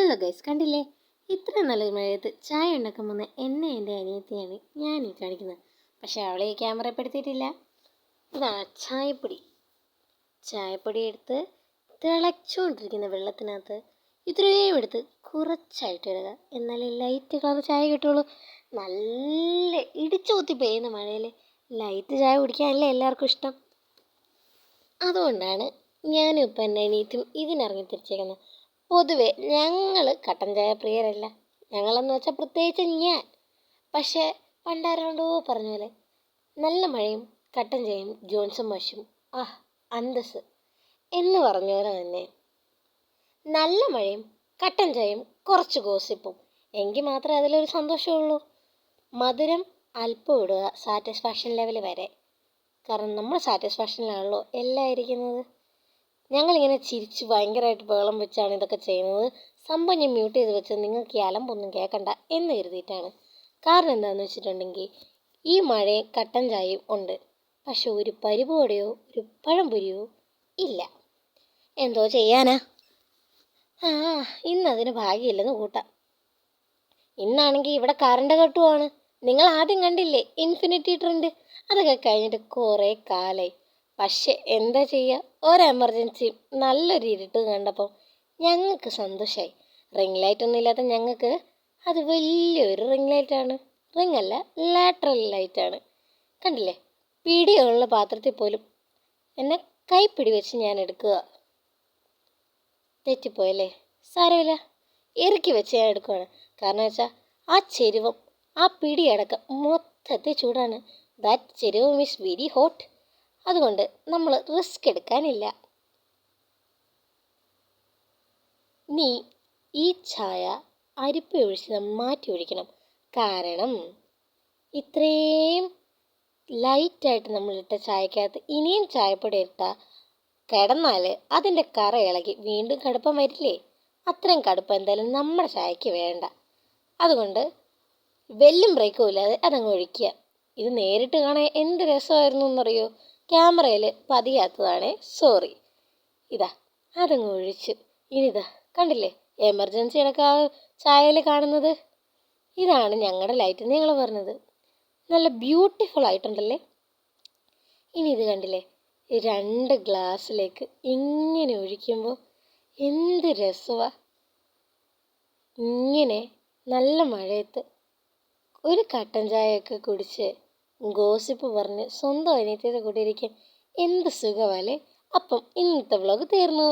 Hello guys, കണ്ടില്ലേ? ഇത്ര നല്ലൊരു മഴയത്ത് ചായ ഉണ്ടാക്കാൻ വന്ന എന്നെ എൻ്റെ അനിയത്തിയാണ് ഞാൻ ഈ കാണിക്കുന്നത്. പക്ഷെ അവളെ ഈ ക്യാമറ പെടുത്തിയിട്ടില്ല. ഇതാണ് ചായപ്പൊടി എടുത്ത് തിളച്ചുകൊണ്ടിരിക്കുന്ന വെള്ളത്തിനകത്ത് ഇത്രയും എടുത്ത് കുറച്ചായിട്ട് ഇടുക. എന്നാലേ ലൈറ്റ് കളർ ചായ കിട്ടുള്ളൂ. നല്ല ഇടിച്ചു കുത്തി പെയ്യുന്ന മഴയിൽ ലൈറ്റ് ചായ കുടിക്കാനല്ലേ എല്ലാവർക്കും ഇഷ്ടം. അതുകൊണ്ടാണ് ഞാനും ഇപ്പം എൻ്റെ അനിയത്തിയും ഇതിനിറങ്ങി തിരിച്ചേക്കുന്നത്. പൊതുവെ ഞങ്ങൾ കട്ടൻ ചായ പ്രിയരല്ല. ഞങ്ങളെന്ന് വെച്ചാൽ പ്രത്യേകിച്ച് ഞാൻ. പക്ഷേ പണ്ടാരോണ്ടോ പറഞ്ഞ പോലെ നല്ല മഴയും കട്ടൻ ചായയും ജോൺസൺ മാഷും അന്തസ് എന്ന് പറഞ്ഞ പോലെ തന്നെ നല്ല മഴയും കട്ടൻ ചായയും കുറച്ച് ഗോസിപ്പും എങ്കിൽ മാത്രമേ അതിലൊരു സന്തോഷമുള്ളൂ. മധുരം അല്പം ഇടുക, സാറ്റിസ്ഫാക്ഷൻ ലെവൽ വരെ. കാരണം നമ്മൾ സാറ്റിസ്ഫാക്ഷനിലാണല്ലോ എല്ലാം ഇരിക്കുന്നത്. ഞങ്ങളിങ്ങനെ ചിരിച്ച് ഭയങ്കരമായിട്ട് ബഹളം വെച്ചാണ് ഇതൊക്കെ ചെയ്യുന്നത്. സംഭവം ഞാൻ മ്യൂട്ട് ചെയ്ത് വെച്ചത് നിങ്ങൾക്ക് ഈ അലമ്പൊന്നും കേൾക്കണ്ട എന്ന് കരുതിയിട്ടാണ്. കാരണം എന്താണെന്ന് വെച്ചിട്ടുണ്ടെങ്കിൽ ഈ മഴയും കട്ടൻ ചായയും ഉണ്ട്, പക്ഷെ ഒരു പരിപ്പോടെയോ ഒരു പഴംപൊരിയോ ഇല്ല. എന്തോ ചെയ്യാനാ? ഇന്നതിന് ഭാഗ്യമില്ലെന്ന് കൂട്ടാം. ഇന്നാണെങ്കിൽ ഇവിടെ കറണ്ട് കട്ടുമാണ്. നിങ്ങൾ ആദ്യം കണ്ടില്ലേ ഇൻഫിനിറ്റി ട്രെൻഡ്? അതൊക്കെ കഴിഞ്ഞിട്ട് കുറേ കാലമായി. പക്ഷെ എന്താ ചെയ്യുക, ഒരു നല്ലൊരു ഇരുട്ട് കണ്ടപ്പോൾ ഞങ്ങൾക്ക് സന്തോഷമായി. റിംഗ് ലൈറ്റൊന്നും ഇല്ലാത്ത ഞങ്ങൾക്ക് അത് വലിയൊരു റിംഗ് ലൈറ്റാണ്. റിംഗ് അല്ല, ലാറ്ററൽ ലൈറ്റാണ്. കണ്ടില്ലേ? പിടിയുള്ള പാത്രത്തിൽ പോലും എന്നെ കൈപ്പിടി വെച്ച് ഞാൻ എടുക്കുക. തെറ്റിപ്പോയല്ലേ? സാരമില്ല, ഇറക്കി വെച്ച് ഞാൻ എടുക്കുകയാണ്. കാരണം വെച്ചാൽ ആ ചെരുവം ആ പിടിയടക്കം മൊത്തത്തിൽ ചൂടാണ്. ദാറ്റ് ചെരുവം ഈസ് വെരി ഹോട്ട്. അതുകൊണ്ട് നമ്മൾ റിസ്ക് എടുക്കാനില്ല. നീ ഈ ചായ അരിപ്പ ഒഴിച്ച് മാറ്റി ഒഴിക്കണം. കാരണം ഇത്രയും ലൈറ്റായിട്ട് നമ്മളിട്ട ചായക്കകത്ത് ഇനിയും ചായപ്പൊടി ഇട്ടാൽ കിടന്നാൽ അതിൻ്റെ കറ ഇളകി വീണ്ടും കടുപ്പം വരില്ലേ? അത്രയും കടുപ്പം എന്തായാലും നമ്മുടെ ചായക്ക് വേണ്ട. അതുകൊണ്ട് വെല്ലും ബ്രേക്കും ഇല്ലാതെ അതങ്ങ് ഒഴിക്കുക. ഇത് നേരിട്ട് കാണാൻ എന്ത് രസമായിരുന്നു എന്നറിയോ? ക്യാമറയിൽ പതിയാത്തതാണേ, സോറി. അതങ്ങ് ഒഴിച്ചു. ഇനിതാ കണ്ടില്ലേ, എമർജൻസി അടക്കം ആ ചായയിൽ കാണുന്നത്. ഇതാണ് ഞങ്ങളുടെ ലൈറ്റ് എന്ന് ഞങ്ങൾ പറഞ്ഞത്. നല്ല ബ്യൂട്ടിഫുൾ ആയിട്ടുണ്ടല്ലേ? ഇനി ഇത് കണ്ടില്ലേ, 2 ഗ്ലാസ്സിലേക്ക് ഇങ്ങനെ ഒഴിക്കുമ്പോൾ എന്ത് രസമാണ്. ഇങ്ങനെ നല്ല മഴയത്ത് ഒരു കട്ടൻ ചായയൊക്കെ കുടിച്ച് ഗോസിപ്പ് പറഞ്ഞ് സ്വന്തം അനിയത്തിയുടെ കൂടെ ഇരിക്കാൻ എന്ത് സുഖമല്ലേ. അപ്പം ഇന്നത്തെ വ്ലോഗ് തീർന്നു.